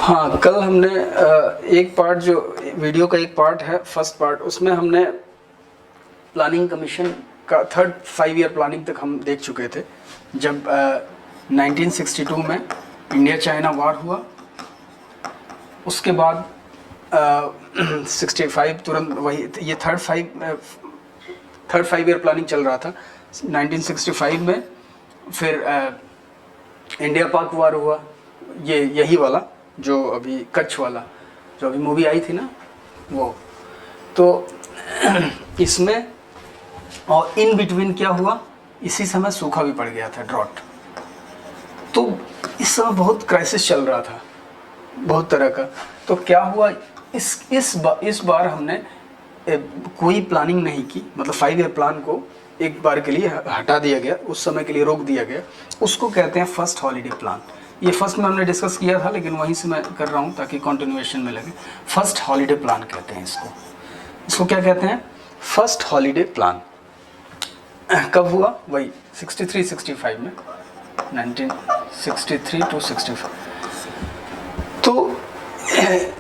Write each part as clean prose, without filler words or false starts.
हाँ, कल हमने एक पार्ट जो वीडियो का एक पार्ट है, फर्स्ट पार्ट, उसमें हमने प्लानिंग कमीशन का थर्ड 5 ईयर प्लानिंग तक हम देख चुके थे। जब 1962 में इंडिया चाइना वॉर हुआ, उसके बाद 65 तुरंत वही ये थर्ड 5 ईयर प्लानिंग चल रहा था। 1965 में फिर इंडिया पाक वॉर हुआ, ये यही वाला जो अभी कच्छ वाला जो अभी मूवी आई थी ना वो। तो इसमें और इन बिटवीन क्या हुआ, इसी समय सूखा भी पड़ गया था, ड्रॉट। तो इस समय बहुत क्राइसिस चल रहा था बहुत तरह का। तो क्या हुआ, इस बार हमने कोई प्लानिंग नहीं की, मतलब 5 ईयर प्लान को एक बार के लिए हटा दिया गया, उस समय के लिए रोक दिया गया। उसको कहते हैं फर्स्ट हॉलीडे प्लान। ये फर्स्ट में हमने डिस्कस किया था, लेकिन वहीं से मैं कर रहा हूँ ताकि कंटिन्यूएशन में लगे। फर्स्ट हॉलीडे प्लान कहते हैं इसको क्या कहते हैं, फर्स्ट हॉलीडे प्लान। कब हुआ, वही 63-65 में, 1963 to 65। तो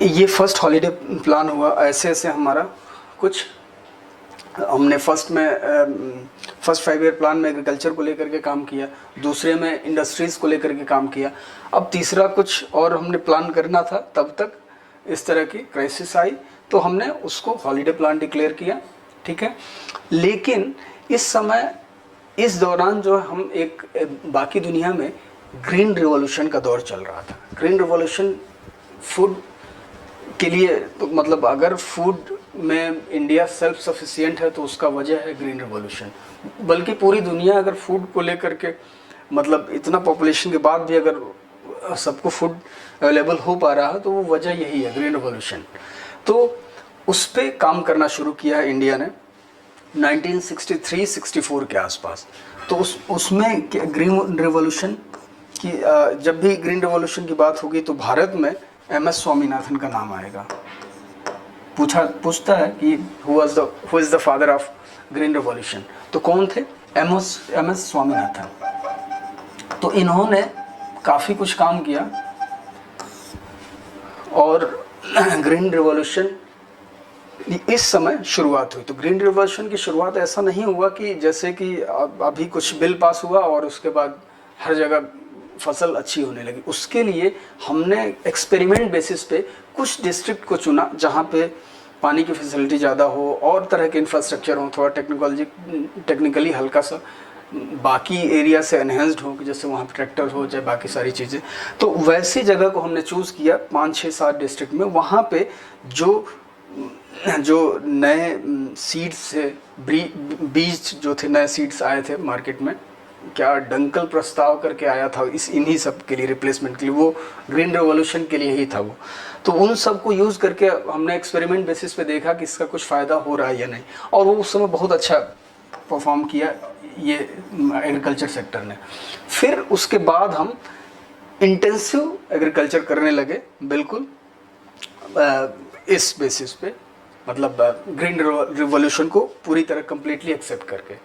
ये फर्स्ट हॉलीडे प्लान हुआ। ऐसे ऐसे हमारा कुछ हमने फर्स्ट 5 ईयर प्लान में एग्रीकल्चर को लेकर के काम किया, दूसरे में इंडस्ट्रीज़ को लेकर के काम किया। अब तीसरा कुछ और हमने प्लान करना था, तब तक इस तरह की क्राइसिस आई, तो हमने उसको हॉलीडे प्लान डिक्लेयर किया, ठीक है। लेकिन इस समय, इस दौरान जो हम बाकी दुनिया में ग्रीन रिवॉल्यूशन का दौर चल रहा था। ग्रीन रिवॉल्यूशन फूड के लिए, तो मतलब अगर फूड में इंडिया सेल्फ सफिशिएंट है तो उसका वजह है ग्रीन रिवॉल्यूशन। बल्कि पूरी दुनिया अगर फूड को लेकर के, मतलब इतना पॉपुलेशन के बाद भी अगर सबको फूड अवेलेबल हो पा रहा है, तो वो वजह यही है, ग्रीन रिवॉल्यूशन। तो उस पर काम करना शुरू किया है इंडिया ने 1963-64 के आसपास। तो उसमें ग्रीन रिवॉल्यूशन की, जब भी ग्रीन रिवॉल्यूशन की बात होगी तो भारत में MS स्वामीनाथन का नाम आएगा। पूछता है कि who is the father of green revolution, तो कौन थे, MS स्वामीनाथन। तो इन्होंने काफ़ी कुछ काम किया और ग्रीन रिवॉल्यूशन इस समय शुरुआत हुई। तो ग्रीन रिवॉल्यूशन की शुरुआत ऐसा नहीं हुआ कि जैसे कि अभी कुछ बिल पास हुआ और उसके बाद हर जगह फसल अच्छी होने लगी। उसके लिए हमने एक्सपेरिमेंट बेसिस पे कुछ डिस्ट्रिक्ट को चुना जहाँ पे पानी की फैसिलिटी ज़्यादा हो और तरह के इंफ्रास्ट्रक्चर हो, थोड़ा टेक्निकली हल्का सा बाकी एरिया से एनहेंस्ड हो, जैसे वहाँ पे ट्रैक्टर हो चाहे बाकी सारी चीज़ें। तो वैसी जगह को हमने चूज़ किया 5, 6, 7 डिस्ट्रिक्ट में। वहाँ पे जो नए सीड्स से बीज जो थे, नए सीड्स आए थे मार्केट में, क्या डंकल प्रस्ताव करके आया था इन्हीं सब के लिए, रिप्लेसमेंट के लिए, वो ग्रीन रिवॉल्यूशन के लिए ही था वो। तो उन सब को यूज़ करके हमने एक्सपेरिमेंट बेसिस पे देखा कि इसका कुछ फ़ायदा हो रहा है या नहीं, और वो उस समय बहुत अच्छा परफॉर्म किया ये एग्रीकल्चर सेक्टर ने। फिर उसके बाद हम इंटेंसिव एग्रीकल्चर करने लगे, बिल्कुल इस बेसिस पे, मतलब ग्रीन रिवॉल्यूशन को पूरी तरह कम्प्लीटली एक्सेप्ट करके।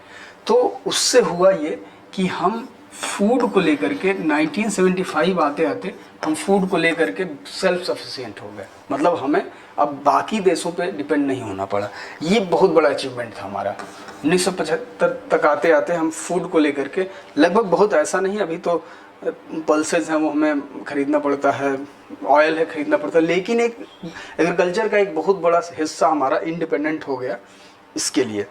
तो उससे हुआ ये कि हम फूड को लेकर के 1975 आते आते हम फूड को लेकर के सेल्फ सफिशिएंट हो गए। मतलब हमें अब बाकी देशों पे डिपेंड नहीं होना पड़ा। ये बहुत बड़ा अचीवमेंट था हमारा। 1975 तक आते आते हम फूड को लेकर के लगभग, बहुत ऐसा नहीं, अभी तो पल्सेस हैं वो हमें ख़रीदना पड़ता है, ऑयल है खरीदना पड़ता है, लेकिन एक एग्रीकल्चर का एक बहुत बड़ा हिस्सा हमारा इंडिपेंडेंट हो गया इसके लिए।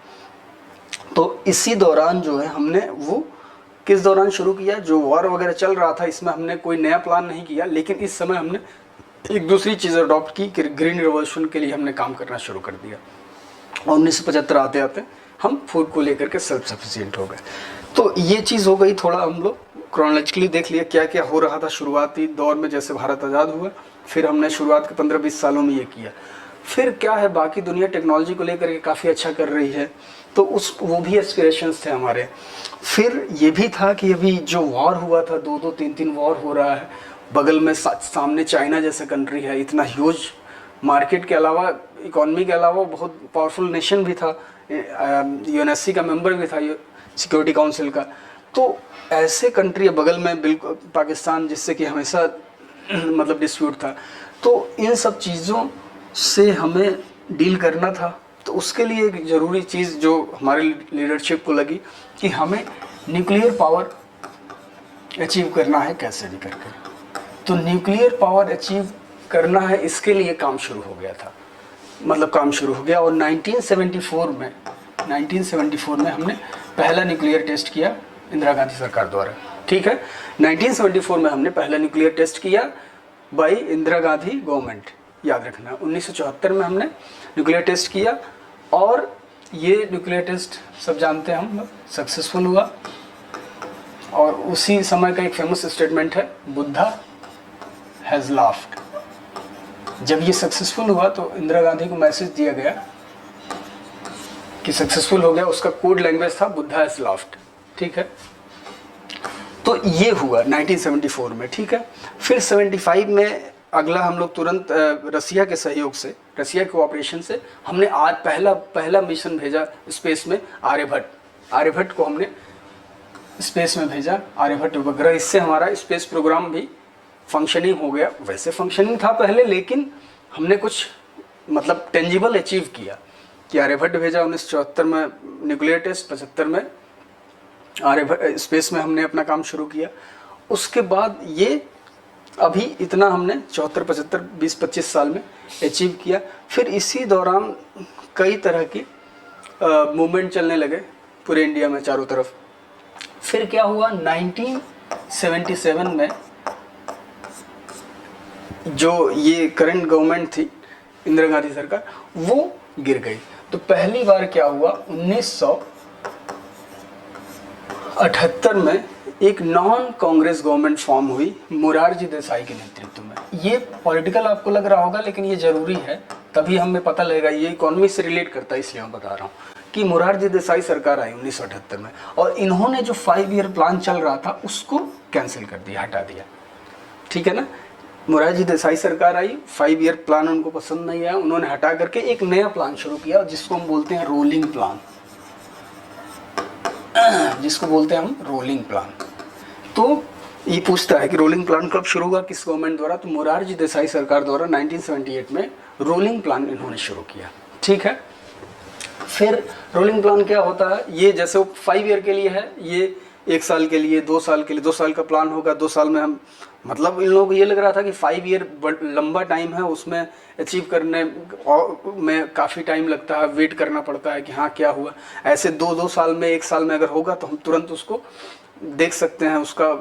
तो इसी दौरान जो है हमने वो किस दौरान शुरू किया, जो वॉर वगैरह चल रहा था, इसमें हमने कोई नया प्लान नहीं किया, लेकिन इस समय हमने एक दूसरी चीज़ अडॉप्ट की कि ग्रीन रिवॉल्यूशन के लिए हमने काम करना शुरू कर दिया। और 1975 आते आते हम फूड को लेकर के सेल्फ सफिशिएंट हो गए। तो ये चीज़ हो गई। थोड़ा हम लोग क्रोनोलॉजिकली देख लिया क्या क्या हो रहा था शुरुआती दौर में, जैसे भारत आज़ाद हुआ, फिर हमने शुरुआत के 15-20 सालों में ये किया। फिर क्या है, बाकी दुनिया टेक्नोलॉजी को लेकर के काफ़ी अच्छा कर रही है, तो वो भी एस्पिरेशंस थे हमारे। फिर ये भी था कि अभी जो वॉर हुआ था, 2-2, 3-3 वॉर हो रहा है, बगल में सामने चाइना जैसा कंट्री है, इतना ह्यूज मार्केट के अलावा, इकॉनमी के अलावा बहुत पावरफुल नेशन भी था, UNSC का मेंबर भी था, सिक्योरिटी काउंसिल का। तो ऐसे कंट्री बगल में बिल्कुल पाकिस्तान, जिससे कि हमेशा मतलब डिस्प्यूट था। तो इन सब चीज़ों से हमें डील करना था। तो उसके लिए एक ज़रूरी चीज़ जो हमारे लीडरशिप को लगी कि हमें न्यूक्लियर पावर अचीव करना है कैसे भी करके। तो न्यूक्लियर पावर अचीव करना है, इसके लिए काम शुरू हो गया था, मतलब काम शुरू हो गया। और 1974 में हमने पहला न्यूक्लियर टेस्ट किया इंदिरा गांधी सरकार द्वारा। ठीक है, 1974 में हमने पहला न्यूक्लियर टेस्ट किया बाय इंदिरा गांधी गवर्नमेंट, याद रखना। 1974 में हमने न्यूक्लियर टेस्ट किया और ये न्यूक्लियर टेस्ट सब जानते हैं हम, सक्सेसफुल हुआ। और उसी समय का एक फेमस स्टेटमेंट है, बुद्धा हैज़ लाफ्ड। जब ये सक्सेसफुल हुआ तो इंदिरा गांधी को मैसेज दिया गया कि सक्सेसफुल हो गया। उसका कोड लैंग्वेज था बुद्धा हैज़ लाफ्ड। ठीक है, तो ये हुआ 1974 में। ठीक है, फिर 75 में अगला हम लोग तुरंत रसिया के सहयोग से, रसिया के कोऑपरेशन से हमने आज पहला मिशन भेजा स्पेस में, आर्यभट्ट को हमने स्पेस में भेजा, आर्यभट्ट उपग्रह। इससे हमारा स्पेस प्रोग्राम भी फंक्शनिंग हो गया। वैसे फंक्शनिंग था पहले, लेकिन हमने कुछ मतलब टेंजिबल अचीव किया कि आर्यभट्ट भेजा 1974 में न्यूक्लियर टेस्ट, 75 में आर्यभट्ट स्पेस में हमने अपना काम शुरू किया। उसके बाद ये अभी इतना हमने 74, 75, 20, 25 साल में अचीव किया। फिर इसी दौरान कई तरह की मूवमेंट चलने लगे पूरे इंडिया में चारों तरफ। फिर क्या हुआ, 1977 में जो ये करंट गवर्नमेंट थी इंदिरा गांधी सरकार, वो गिर गई। तो पहली बार क्या हुआ, 1978 में एक नॉन कांग्रेस गवर्नमेंट फॉर्म हुई मोरारजी देसाई के नेतृत्व में। ये पॉलिटिकल आपको लग रहा होगा, लेकिन ये जरूरी है, तभी हमें पता लगेगा। ये इकोनॉमी से रिलेट करता है, इसलिए मैं बता रहा हूँ कि मोरारजी देसाई सरकार आई 1978 में, और इन्होंने जो 5 ईयर प्लान चल रहा था उसको कैंसिल कर दिया, हटा दिया। ठीक है ना, मोरारजी देसाई सरकार आई, 5 ईयर प्लान उनको पसंद नहीं आया, उन्होंने हटा करके एक नया प्लान शुरू किया जिसको हम बोलते हैं रोलिंग प्लान, जिसको बोलते हैं हम रोलिंग प्लान। तो ये पूछता है कि रोलिंग प्लान कब शुरू हुआ, किस गवर्नमेंट द्वारा, तो मोरारजी देसाई सरकार द्वारा 1978 में रोलिंग प्लान इन्होंने शुरू किया। ठीक है, फिर रोलिंग प्लान क्या होता है, ये जैसे 5 ईयर के लिए है, ये 1 साल के लिए, 2 साल के लिए, 2 साल का प्लान होगा, 2 साल में हम, मतलब इन लोगों को ये लग रहा था कि 5 ईयर लंबा टाइम है, उसमें अचीव करने में काफ़ी टाइम लगता है, वेट करना पड़ता है कि हाँ क्या हुआ। ऐसे 2 साल में, 1 साल में अगर होगा तो हम तुरंत उसको देख सकते हैं, उसका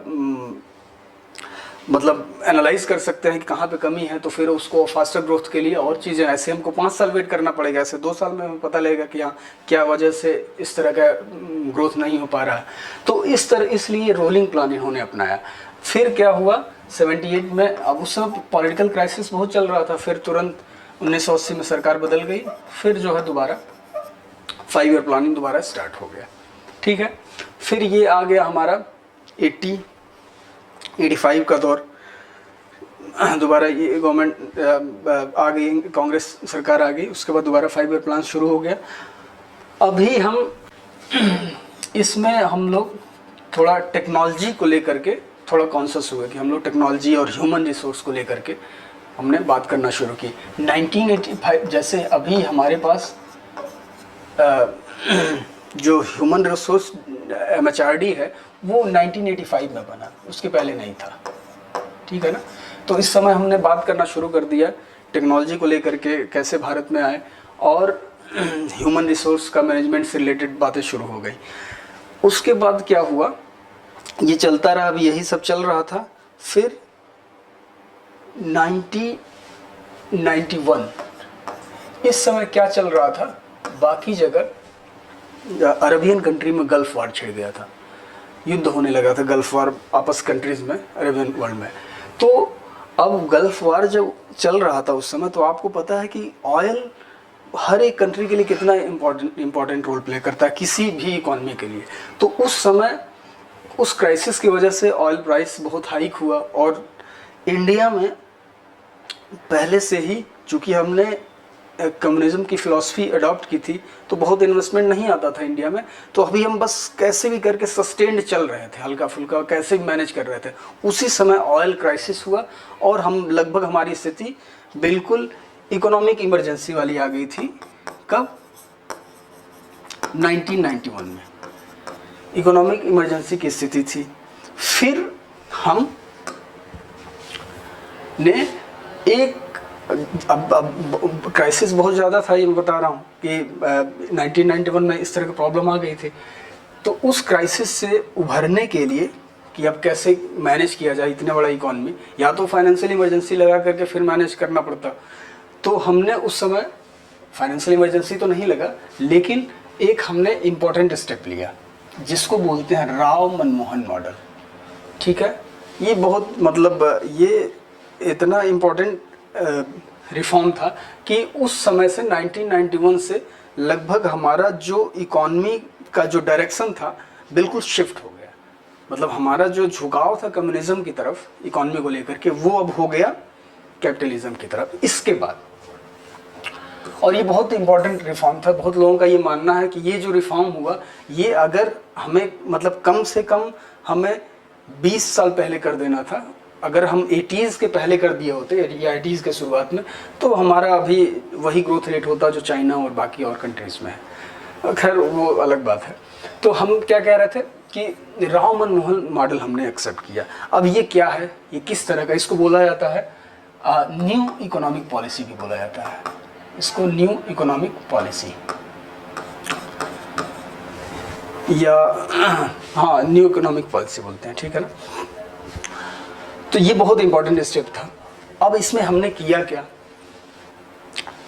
मतलब एनालाइज कर सकते हैं कि कहाँ पे कमी है, तो फिर उसको फास्टर ग्रोथ के लिए और चीज़ें, ऐसे हमको 5 साल वेट करना पड़ेगा, ऐसे 2 साल में हमें पता लगेगा कि हाँ क्या वजह से इस तरह का ग्रोथ नहीं हो पा रहा है। तो इसलिए रोलिंग प्लान इन्होंने अपनाया। फिर क्या हुआ 78 में, अब उस समय पॉलिटिकल क्राइसिस बहुत चल रहा था, फिर तुरंत 1980 में सरकार बदल गई, फिर जो है दोबारा 5 ईयर प्लानिंग दोबारा स्टार्ट हो गया। ठीक है, फिर ये आ गया हमारा 85 का दौर, दोबारा ये गवर्नमेंट आ गई, कांग्रेस सरकार आ गई, उसके बाद दोबारा 5 ईयर प्लान शुरू हो गया। अभी हम इसमें हम लोग थोड़ा टेक्नोलॉजी को लेकर के थोड़ा कॉन्शियस हुए कि हम लोग टेक्नोलॉजी और ह्यूमन रिसोर्स को लेकर के हमने बात करना शुरू की। 1985 जैसे अभी हमारे पास जो ह्यूमन रिसोर्स MHRD है वो 1985 में बना, उसके पहले नहीं था। ठीक है ना, तो इस समय हमने बात करना शुरू कर दिया टेक्नोलॉजी को लेकर के, कैसे भारत में आए, और ह्यूमन रिसोर्स का मैनेजमेंट से रिलेटेड बातें शुरू हो गई। उसके बाद क्या हुआ, ये चलता रहा, अभी यही सब चल रहा था। फिर 1991 इस समय क्या चल रहा था, बाकी जगह अरबियन कंट्री में गल्फ वार छिड़ गया था, युद्ध होने लगा था गल्फ वार आपस कंट्रीज में, अरेबियन वर्ल्ड में। तो अब गल्फ वार जब चल रहा था उस समय, तो आपको पता है कि ऑयल हर एक कंट्री के लिए कितना इम्पोर्टेंट रोल प्ले करता है, किसी भी इकॉनमी के लिए। तो उस समय उस क्राइसिस की वजह से ऑयल प्राइस बहुत हाइक हुआ, और इंडिया में पहले से ही चूँकि हमने कम्युनिज्म की फ़िलासफ़ी अडॉप्ट की थी तो बहुत इन्वेस्टमेंट नहीं आता था इंडिया में, तो अभी हम बस कैसे भी करके सस्टेन्ड चल रहे थे, हल्का फुल्का कैसे भी मैनेज कर रहे थे। उसी समय ऑयल क्राइसिस हुआ और हम लगभग हमारी स्थिति बिल्कुल इकोनॉमिक इमरजेंसी वाली आ गई थी। कब? 1991 में इकोनॉमिक इमरजेंसी की स्थिति थी। फिर हम ने एक अब क्राइसिस बहुत ज़्यादा था, ये मैं बता रहा हूँ कि 1991 में इस तरह की प्रॉब्लम आ गई थी। तो उस क्राइसिस से उभरने के लिए कि अब कैसे मैनेज किया जाए इतने बड़ा इकॉनमी, या तो फाइनेंशियल इमरजेंसी लगा करके फिर मैनेज करना पड़ता। तो हमने उस समय फाइनेंशियल इमरजेंसी तो नहीं लगा, लेकिन एक हमने इम्पोर्टेंट स्टेप लिया जिसको बोलते हैं राव मनमोहन मॉडल। ठीक है, ये बहुत मतलब ये इतना इम्पोर्टेंट रिफॉर्म था कि उस समय से 1991 से लगभग हमारा जो इकॉनमी का जो डायरेक्शन था बिल्कुल शिफ्ट हो गया। मतलब हमारा जो झुकाव था कम्युनिज्म की तरफ इकॉनमी को लेकर के, वो अब हो गया कैपिटलिज्म की तरफ इसके बाद। और ये बहुत इंपॉर्टेंट रिफॉर्म था। बहुत लोगों का ये मानना है कि ये जो रिफॉर्म हुआ ये अगर हमें मतलब कम से कम हमें 20 साल पहले कर देना था, अगर हम 80s के पहले कर दिए होते या 80s के शुरुआत में, तो हमारा अभी वही ग्रोथ रेट होता जो चाइना और बाकी और कंट्रीज़ में है। खैर वो अलग बात है। तो हम क्या कह रहे थे कि राव मनमोहन मॉडल हमने एक्सेप्ट किया। अब ये क्या है, ये किस तरह का, इसको बोला जाता है न्यू इकोनॉमिक पॉलिसी भी बोला जाता है। इसको न्यू इकोनॉमिक पॉलिसी या हाँ न्यू इकोनॉमिक पॉलिसी बोलते हैं, ठीक है ना। तो ये बहुत इंपॉर्टेंट स्टेप था। अब इसमें हमने किया क्या,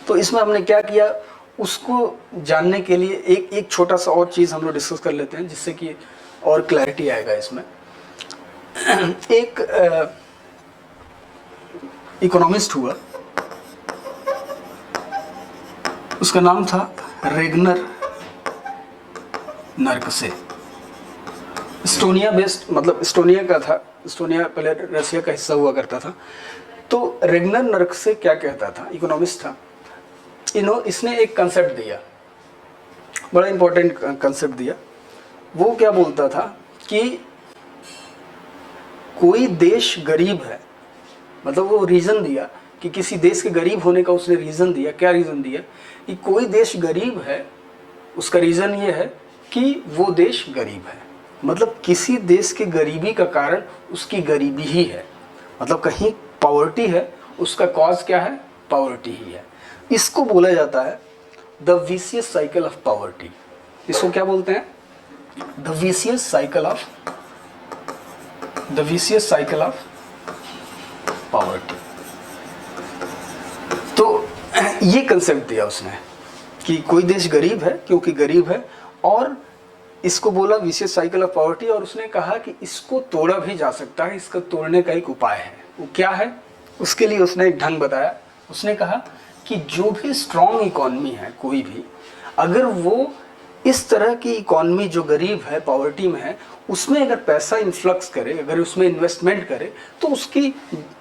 तो इसमें हमने क्या किया उसको जानने के लिए एक छोटा सा और चीज़ हम लोग डिस्कस कर लेते हैं जिससे कि और क्लैरिटी आएगा इसमें। एक इकोनॉमिस्ट हुआ, उसका नाम था रेगनर नर्कसे। एस्टोनिया बेस्ड, मतलब एस्टोनिया का था, एस्टोनिया पहले रशिया का हिस्सा हुआ करता था। तो रेगनर नर्कसे क्या कहता था, इकोनॉमिस्ट था। इसने एक कंसेप्ट दिया, बड़ा इंपॉर्टेंट कंसेप्ट दिया। वो क्या बोलता था कि कोई देश गरीब है, मतलब वो रीज़न दिया कि किसी देश के गरीब होने का उसने रीज़न दिया। क्या रीज़न दिया कि कोई देश गरीब है, उसका रीज़न ये है कि वो देश गरीब है। मतलब किसी देश के गरीबी का कारण उसकी गरीबी ही है। मतलब कहीं पॉवर्टी है, उसका कॉज क्या है, पॉवर्टी ही है। इसको बोला जाता है the vicious cycle of poverty. इसको क्या बोलते हैं, the vicious cycle of poverty. तो ये कंसेप्ट दिया उसने कि कोई देश गरीब है क्योंकि गरीब है, और इसको बोला विशियस साइकिल ऑफ पॉवर्टी। और उसने कहा कि इसको तोड़ा भी जा सकता है, इसका तोड़ने का एक उपाय है। वो क्या है, उसके लिए उसने एक ढंग बताया। उसने कहा कि जो भी स्ट्रॉन्ग इकॉनमी है कोई भी, अगर वो इस तरह की इकॉनमी जो गरीब है, पॉवर्टी में है, उसमें अगर पैसा इन्फ्लक्स करे, अगर उसमें इन्वेस्टमेंट करे, तो उसकी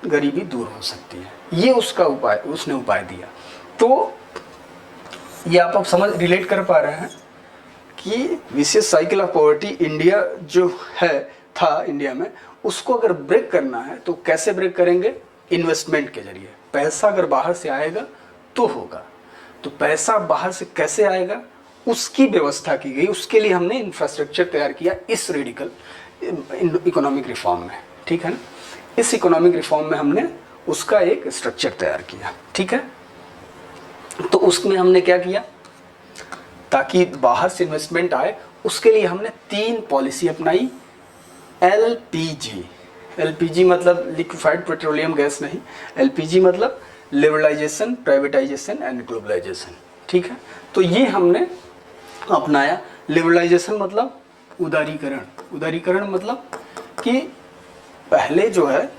गरीबी दूर हो सकती है। ये उसका उपाय, उसने उपाय दिया। तो ये आप समझ रिलेट कर पा रहे हैं कि vicious cycle of poverty India जो है था इंडिया में, उसको अगर ब्रेक करना है तो कैसे ब्रेक करेंगे, इन्वेस्टमेंट के जरिए। पैसा अगर बाहर से आएगा तो होगा। तो पैसा बाहर से कैसे आएगा उसकी व्यवस्था की गई। उसके लिए हमने इंफ्रास्ट्रक्चर तैयार किया इस रेडिकल इकोनॉमिक रिफॉर्म में, ठीक है ना। इस इकोनॉमिक रिफॉर्म में हमने उसका एक स्ट्रक्चर तैयार किया, ठीक है। तो उसमें हमने क्या किया, ताकि बाहर से इन्वेस्टमेंट आए, उसके लिए हमने 3 पॉलिसी अपनाई। एलपीजी मतलब लिक्विफाइड पेट्रोलियम गैस नहीं, एलपीजी मतलब लिबरलाइजेशन, प्राइवेटाइजेशन एंड ग्लोबलाइजेशन, ठीक है। तो ये हमने अपनाया। लिबरलाइजेशन मतलब उदारीकरण। उदारीकरण मतलब कि पहले जो है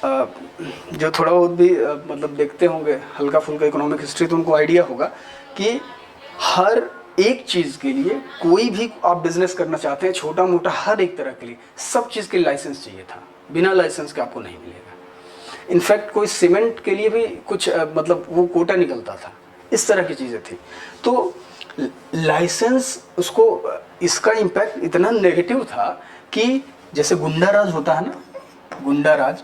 जो थोड़ा बहुत भी मतलब देखते होंगे हल्का फुल्का इकोनॉमिक हिस्ट्री, तो उनको आइडिया होगा कि हर एक चीज़ के लिए, कोई भी आप बिजनेस करना चाहते हैं, छोटा मोटा हर एक तरह के लिए, सब चीज़ के लिए लाइसेंस चाहिए था। बिना लाइसेंस के आपको नहीं मिलेगा। इनफैक्ट कोई सीमेंट के लिए भी कुछ मतलब वो कोटा निकलता था इस तरह की चीज़ें थी। तो लाइसेंस उसको, इसका इम्पैक्ट इतना नेगेटिव था कि जैसे गुंडा राज होता है ना, गुंडा राज,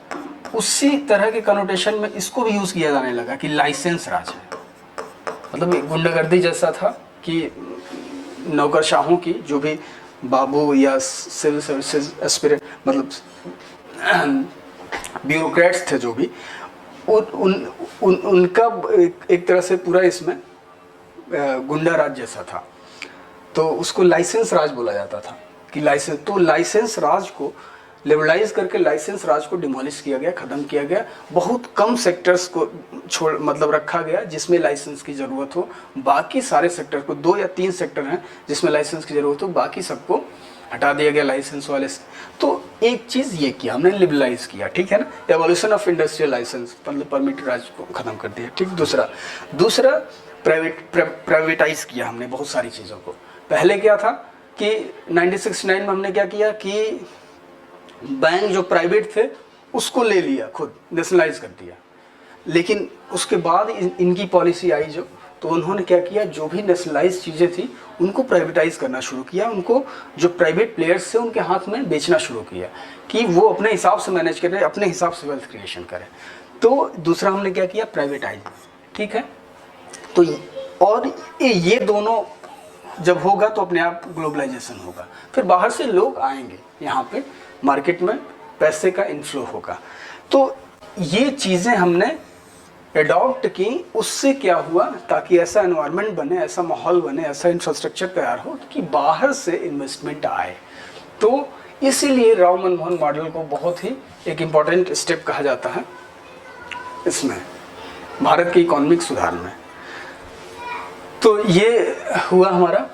उसी तरह के कनोटेशन में इसको भी यूज़ किया जाने लगा कि लाइसेंस राज है। मतलब ये गुंडागर्दी जैसा था कि नौकरशाहों की, जो भी बाबू या सिविल सर्विसेज एस्पिरेंट, मतलब ब्यूरोक्रेट्स थे जो भी, उनका एक तरह से पूरा इसमें गुंडा राज जैसा था। तो उसको लाइसेंस राज बोला जाता था कि लाइसेंस, तो लाइसेंस राज को लिबरलाइज करके लाइसेंस राज को डिमोलिश किया गया, ख़त्म किया गया। बहुत कम सेक्टर्स को छोड़, मतलब रखा गया जिसमें लाइसेंस की ज़रूरत हो। बाकी सारे सेक्टर को, 2 या 3 सेक्टर हैं जिसमें लाइसेंस की ज़रूरत हो, बाकी सबको हटा दिया गया लाइसेंस वाले से। तो एक चीज़ ये किया हमने, लिबरलाइज किया, ठीक है ना, एवोल्यूशन ऑफ इंडस्ट्रियल लाइसेंस, मतलब परमिट राज को ख़त्म कर दिया, ठीक। दूसरा प्राइवेटाइज किया हमने बहुत सारी चीज़ों को। पहले क्या था कि 1969 में हमने क्या किया कि बैंक जो प्राइवेट थे उसको ले लिया, खुद नेशनलाइज कर दिया। लेकिन उसके बाद इनकी पॉलिसी आई जो, तो उन्होंने क्या किया, जो भी नेशनलाइज चीज़ें थी उनको प्राइवेटाइज करना शुरू किया, उनको जो प्राइवेट प्लेयर्स थे उनके हाथ में बेचना शुरू किया कि वो अपने हिसाब से मैनेज करें, अपने हिसाब से वेल्थ क्रिएशन करें। तो दूसरा हमने क्या किया, प्राइवेटाइज, ठीक है। तो और ये दोनों जब होगा तो अपने आप ग्लोबलाइजेशन होगा, फिर बाहर से लोग आएंगे यहाँ पे, मार्केट में पैसे का इन्फ्लो होगा। तो ये चीज़ें हमने एडॉप्ट की। उससे क्या हुआ, ताकि ऐसा एनवायरनमेंट बने, ऐसा माहौल बने, ऐसा इंफ्रास्ट्रक्चर तैयार हो कि बाहर से इन्वेस्टमेंट आए। तो इसीलिए राव मनमोहन मॉडल को बहुत ही एक इम्पॉर्टेंट स्टेप कहा जाता है इसमें, भारत के इकोनॉमिक सुधार में। तो ये हुआ हमारा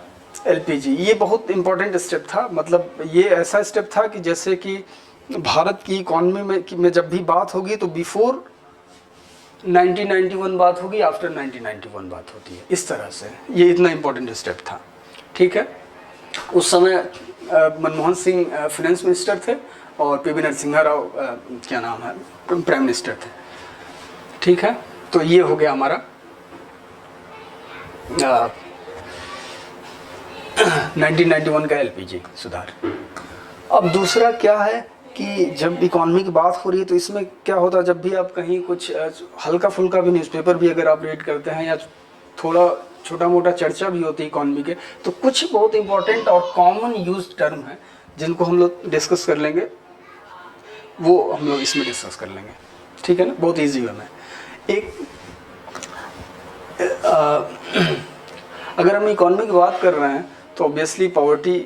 एलपीजी। ये बहुत इम्पोर्टेंट स्टेप था, मतलब ये ऐसा स्टेप था कि जैसे कि भारत की इकॉनमी में जब भी बात होगी तो बिफोर 1991 बात होगी, आफ्टर 1991 बात होती है, इस तरह से ये इतना इम्पोर्टेंट स्टेप था, ठीक है। उस समय मनमोहन सिंह फाइनेंस मिनिस्टर थे और पीवी नरसिम्हा राव क्या नाम है, प्राइम मिनिस्टर थे, ठीक है। तो ये हो गया हमारा 1991 का एलपीजी सुधार। अब दूसरा क्या है कि जब इकॉनमी की बात हो रही है तो इसमें क्या होता है, जब भी आप कहीं कुछ हल्का फुल्का भी न्यूज़पेपर भी अगर आप रीड करते हैं या थोड़ा छोटा मोटा चर्चा भी होती है इकॉनमी के, तो कुछ बहुत इंपॉर्टेंट और कॉमन यूज टर्म है जिनको हम लोग डिस्कस कर लेंगे, वो हम लोग इसमें डिस्कस कर लेंगे, ठीक है ना, बहुत ईजी वे में। एक अगर हम इकॉनमी की बात कर रहे हैं तो ऑब्वियसली पॉवर्टी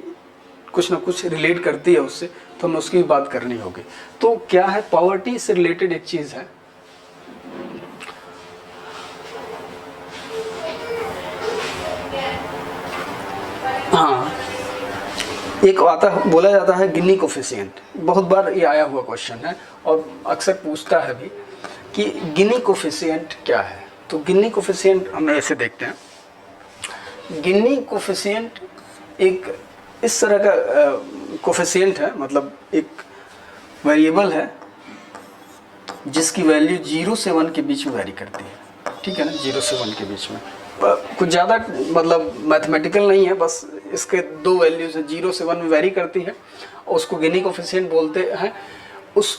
कुछ ना कुछ रिलेट करती है उससे, तो हमें उसकी भी बात करनी होगी। तो क्या है, पॉवर्टी से रिलेटेड एक चीज़ है, हाँ, एक आता बोला जाता है गिनी कोफिशिएंट। बहुत बार ये आया हुआ क्वेश्चन है और अक्सर पूछता है भी कि गिनी कोफिशिएंट क्या है। तो गिनी कोफिशिएंट हम ऐसे देखते हैं, गिनी कोफिशिएंट एक इस तरह का कोफिशिएंट है, मतलब एक वेरिएबल है जिसकी वैल्यू 0 से 1 के बीच में वेरी करती है, ठीक है ना, 0 से 1 के बीच में। कुछ ज़्यादा मतलब मैथमेटिकल नहीं है, बस इसके 2 वैल्यूज है, 0 से 1 में वेरी करती है और उसको गिनी कोफिशिएंट बोलते हैं।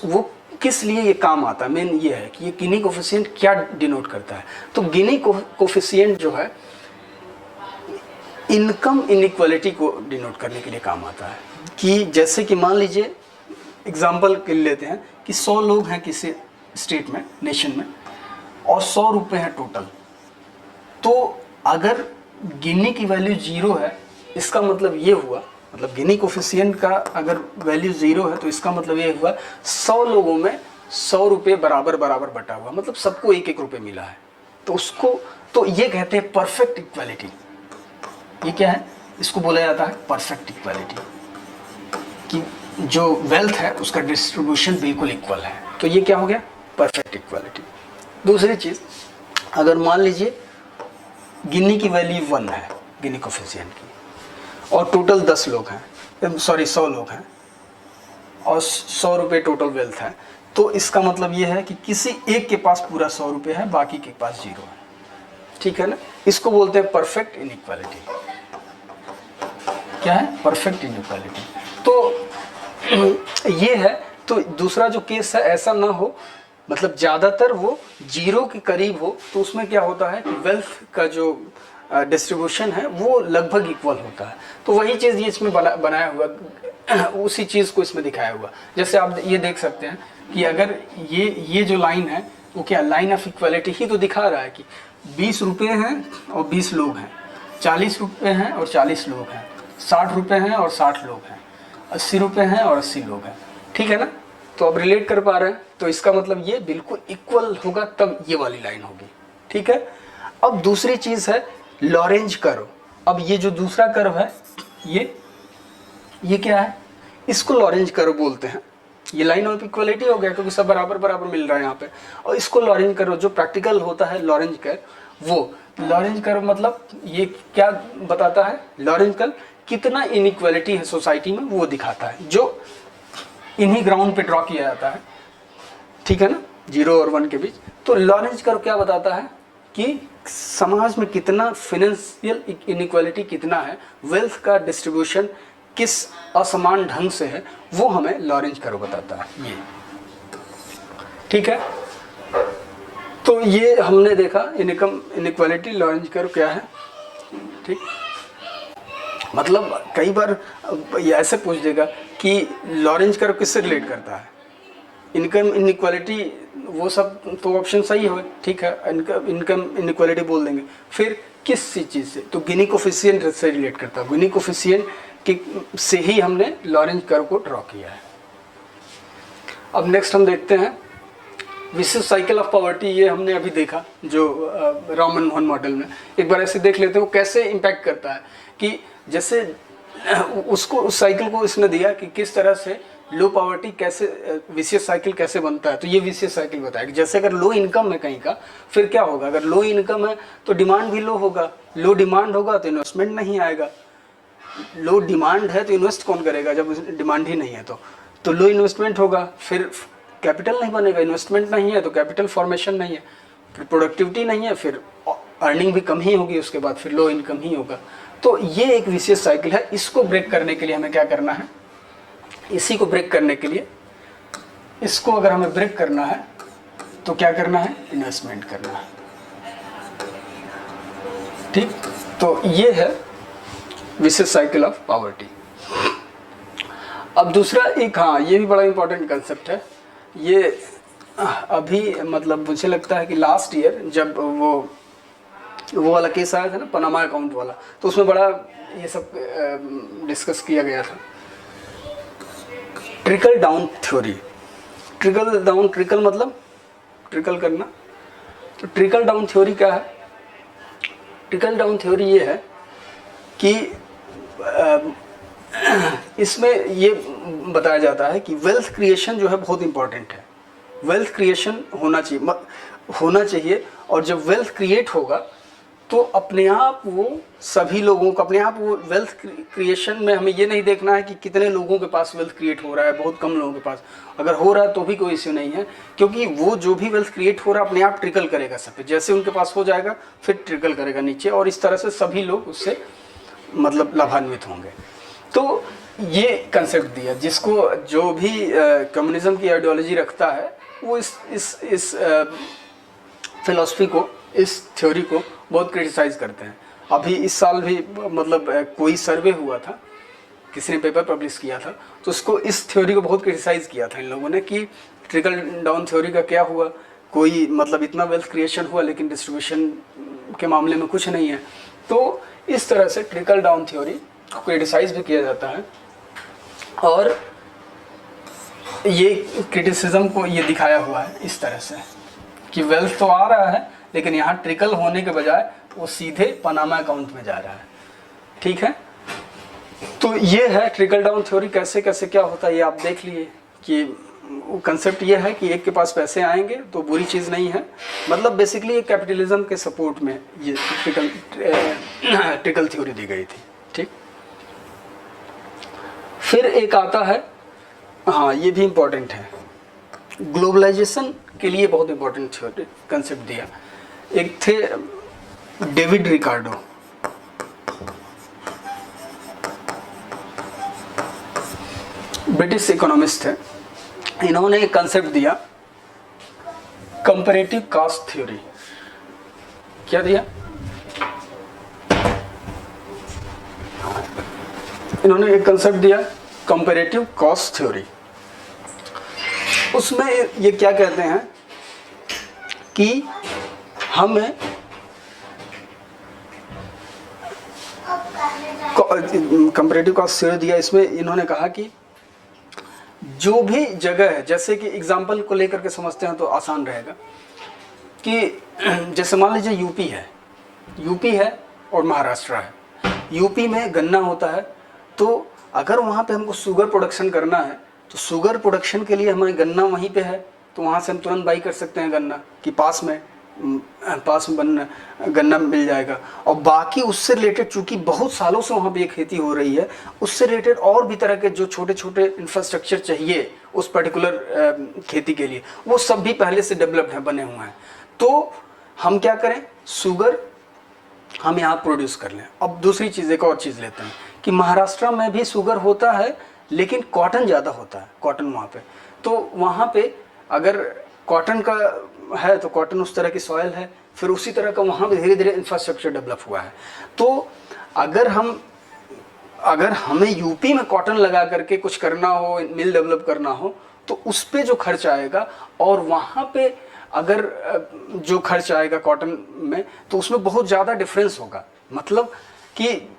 वो किस लिए ये काम आता है, मेन ये है कि ये गिनी कोफिशिएंट क्या डिनोट करता है। तो गिनी कोफिशिएंट जो है इनकम इनइक्वालिटी को डिनोट करने के लिए काम आता है। कि जैसे कि मान लीजिए एग्जांपल के लिए लेते हैं कि 100 लोग हैं किसी स्टेट में, नेशन में, और 100 रुपये हैं टोटल। तो अगर गिनी की वैल्यू 0 है, इसका मतलब ये हुआ, मतलब गिनी कोफिशिएंट का अगर वैल्यू 0 है तो इसका मतलब ये हुआ 100 लोगों में 100 रुपये बराबर बराबर बटा हुआ, मतलब सबको 1-1 रुपये मिला है। तो उसको, तो ये कहते हैं परफेक्ट इक्वालिटी। ये क्या है, इसको बोला जाता है परफेक्ट इक्वालिटी, कि जो वेल्थ है उसका डिस्ट्रीब्यूशन बिल्कुल इक्वल है। तो ये क्या हो गया, परफेक्ट इक्वालिटी। दूसरी चीज़, अगर मान लीजिए गिनी की वैल्यू 1 है, गिनी कोफिशिएंट की, और टोटल 10 लोग हैं, सॉरी 100 लोग हैं और 100 रुपये टोटल वेल्थ है, तो इसका मतलब ये है कि किसी एक के पास पूरा 100 रुपये है, बाकी के पास 0 है, ठीक है ना। इसको बोलते हैं परफेक्ट इनइक्वालिटी। क्या है? Perfect inequality. तो ये है। तो दूसरा जो केस है, ऐसा ना हो, मतलब ज़्यादातर वो जीरो के करीब हो, तो उसमें क्या होता है कि वेल्थ का जो डिस्ट्रीब्यूशन है वो लगभग इक्वल होता है। तो वही चीज़ ये इसमें बनाया हुआ, उसी चीज़ को इसमें दिखाया हुआ। जैसे आप ये देख सकते हैं कि अगर ये जो लाइन है वो क्या लाइन ऑफ इक्वालिटी ही तो दिखा रहा है कि 20 रुपये हैं और 20 लोग हैं, 40 रुपये हैं और 40 लोग हैं, 60 रुपये हैं और 60 लोग हैं, 80 रुपये हैं और 80 लोग हैं। ठीक है ना? तो अब रिलेट कर पा रहे हैं, तो इसका मतलब ये बिल्कुल इक्वल होगा तब ये वाली लाइन होगी। ठीक है। अब दूसरी चीज़ है लॉरेंज कर्व। अब ये जो दूसरा कर्व है ये क्या है? इसको लॉरेंज कर्व बोलते हैं। ये लाइन ऑफ इक्वलिटी हो गया क्योंकि सब बराबर बराबर मिल रहा है यहाँ पे, और इसको लॉरेंज कर्व, जो प्रैक्टिकल होता है लॉरेंज कर्व, वो लॉरेंज कर्व मतलब ये क्या बताता है? लॉरेंज कर्व कितना इनइक्वालिटी है सोसाइटी में वो दिखाता है, जो इन्हीं ग्राउंड पे ड्रॉ किया जाता है। ठीक है ना? 0 और 1 के बीच। तो लॉरेंज कर्व क्या बताता है कि समाज में कितना फाइनेंशियल इनइक्वालिटी कितना है, वेल्थ का डिस्ट्रीब्यूशन किस असमान ढंग से है, वो हमें लॉरेंज कर्व बताता है ये। ठीक है। तो ये हमने देखा इनकम इनइक्वालिटी, लॉरेंज कर्व क्या है। ठीक। मतलब कई बार ये ऐसे पूछ देगा कि लॉरेंज कर्व किससे रिलेट करता है? इनकम इनइक्वालिटी, वो सब तो ऑप्शन सही हो, ठीक है, इनकम इनइक्वालिटी बोल देंगे। फिर किस चीज़ से? तो गिनी कोफिशिएंट से रिलेट करता है। गिनी कोफिशिएंट से ही हमने लॉरेंज कर्व को ड्रॉ किया है। अब नेक्स्ट हम देखते हैं विशेष साइकिल ऑफ पॉवर्टी। ये हमने अभी देखा जो रामन मोहन मॉडल में। एक बार ऐसे देख लेते हैं वो कैसे इम्पैक्ट करता है कि जैसे उसको उस साइकिल को इसने दिया कि किस तरह से लो पॉवर्टी कैसे विशेष साइकिल कैसे बनता है। तो ये विशेष साइकिल बताया कि जैसे अगर लो इनकम है कहीं का, फिर क्या होगा? अगर लो इनकम है तो डिमांड भी लो होगा, लो डिमांड होगा तो इन्वेस्टमेंट नहीं आएगा, लो डिमांड है तो इन्वेस्ट कौन करेगा जब डिमांड ही नहीं है? तो लो इन्वेस्टमेंट होगा, फिर कैपिटल नहीं बनेगा, इन्वेस्टमेंट नहीं है तो कैपिटल फॉर्मेशन नहीं है, फिर प्रोडक्टिविटी नहीं है, फिर अर्निंग भी कम ही होगी, उसके बाद फिर लो इनकम ही होगा। तो ये एक विशेष साइकिल है। इसको ब्रेक करने के लिए हमें क्या करना है? इसी को ब्रेक करने के लिए, इसको अगर हमें ब्रेक करना है तो क्या करना है? इन्वेस्टमेंट करना है। ठीक। तो ये है विशेष साइकिल ऑफ पॉवर्टी। अब दूसरा एक, हाँ, ये भी बड़ा इंपॉर्टेंट कंसेप्ट है। ये अभी मतलब मुझे लगता है कि लास्ट ईयर जब वो वाला केस आया था ना, पनामा अकाउंट वाला, तो उसमें बड़ा ये सब डिस्कस किया गया था। Trickle down theory. ट्रिकल मतलब ट्रिकल करना। तो ट्रिकल डाउन थ्योरी क्या है? ट्रिकल डाउन थ्योरी ये है कि इसमें ये बताया जाता है कि वेल्थ क्रिएशन जो है बहुत इंपॉर्टेंट है। वेल्थ क्रिएशन होना चाहिए, और जब वेल्थ क्रिएट होगा तो अपने आप वो सभी लोगों को, अपने आप वो वेल्थ क्रिएशन में हमें ये नहीं देखना है कि कितने लोगों के पास वेल्थ क्रिएट हो रहा है, बहुत कम लोगों के पास। अगर हो रहा है तो भी कोई इश्यू नहीं है, क्योंकि वो जो भी वेल्थ क्रिएट हो रहा है अपने आप ट्रिकल करेगा सब पे। जैसे उनके पास हो जाएगा फिर ट्रिकल करेगा नीचे, और इस तरह से सभी लोग उससे मतलब लाभान्वित होंगे। तो ये कंसेप्ट दिया, जिसको जो भी कम्युनिज्म की आइडियोलॉजी रखता है वो इस फिलॉसफी को, इस थ्योरी को बहुत क्रिटिसाइज करते हैं। अभी इस साल भी मतलब कोई सर्वे हुआ था, किसी ने पेपर पब्लिश किया था, तो उसको, इस थ्योरी को बहुत क्रिटिसाइज किया था इन लोगों ने कि ट्रिकल डाउन थ्योरी का क्या हुआ, कोई मतलब इतना वेल्थ क्रिएशन हुआ लेकिन डिस्ट्रीब्यूशन के मामले में कुछ नहीं है। तो इस तरह से ट्रिकल डाउन थ्योरी को क्रिटिसाइज भी किया जाता है, और ये क्रिटिसिज्म को ये दिखाया हुआ है इस तरह से कि वेल्थ तो आ रहा है लेकिन यहाँ ट्रिकल होने के बजाय वो सीधे पनामा अकाउंट में जा रहा है। ठीक है। तो ये है ट्रिकल डाउन थ्योरी। कैसे कैसे क्या होता है ये आप देख लिए कि कंसेप्ट ये है कि एक के पास पैसे आएंगे तो बुरी चीज़ नहीं है, मतलब बेसिकली कैपिटलिज्म के सपोर्ट में ये ट्रिकल थ्योरी दी गई थी। ठीक। फिर एक आता है, हाँ ये भी इम्पोर्टेंट है, ग्लोबलाइजेशन के लिए बहुत इम्पोर्टेंट कंसेप्ट दिया। एक थे डेविड रिकार्डो, ब्रिटिश इकोनॉमिस्ट है। इन्होंने एक कंसेप्ट दिया कंपैरेटिव कॉस्ट थ्योरी। क्या दिया? इन्होंने एक कंसेप्ट दिया कंपैरेटिव कॉस्ट थ्योरी। उसमें ये क्या कहते हैं कि हमें कंपैरेटिव कॉस्ट थ्योरी दिया। इसमें इन्होंने कहा कि जो भी जगह है, जैसे कि एग्जांपल को लेकर के समझते हैं तो आसान रहेगा कि जैसे मान लीजिए यूपी है और महाराष्ट्र है। यूपी में गन्ना होता है, तो अगर वहाँ पे हमको शुगर प्रोडक्शन करना है तो शुगर प्रोडक्शन के लिए हमारे गन्ना वहीं पे है, तो वहाँ से हम तुरंत बाई कर सकते हैं गन्ना कि पास में गन्ना मिल जाएगा। और बाकी उससे रिलेटेड चूँकि बहुत सालों से वहाँ पे ये खेती हो रही है, उससे रिलेटेड और भी तरह के जो छोटे छोटे इंफ्रास्ट्रक्चर चाहिए उस पर्टिकुलर खेती के लिए, वो सब भी पहले से डेवलप्ड हैं, बने हुए हैं। तो हम क्या करें, शुगर हम यहाँ प्रोड्यूस कर लें। अब दूसरी चीज़, एक और चीज़ लेते हैं कि महाराष्ट्र में भी शुगर होता है लेकिन कॉटन ज़्यादा होता है, कॉटन वहाँ पे। तो वहाँ पे अगर कॉटन का है तो कॉटन उस तरह की सॉइल है, फिर उसी तरह का वहाँ पे धीरे धीरे इंफ्रास्ट्रक्चर डेवलप हुआ है। तो अगर हमें यूपी में कॉटन लगा करके कुछ करना हो, मिल डेवलप करना हो, तो उस पर जो खर्च आएगा और वहाँ पे अगर जो खर्च आएगा कॉटन में, तो उसमें बहुत ज़्यादा डिफरेंस होगा। मतलब कि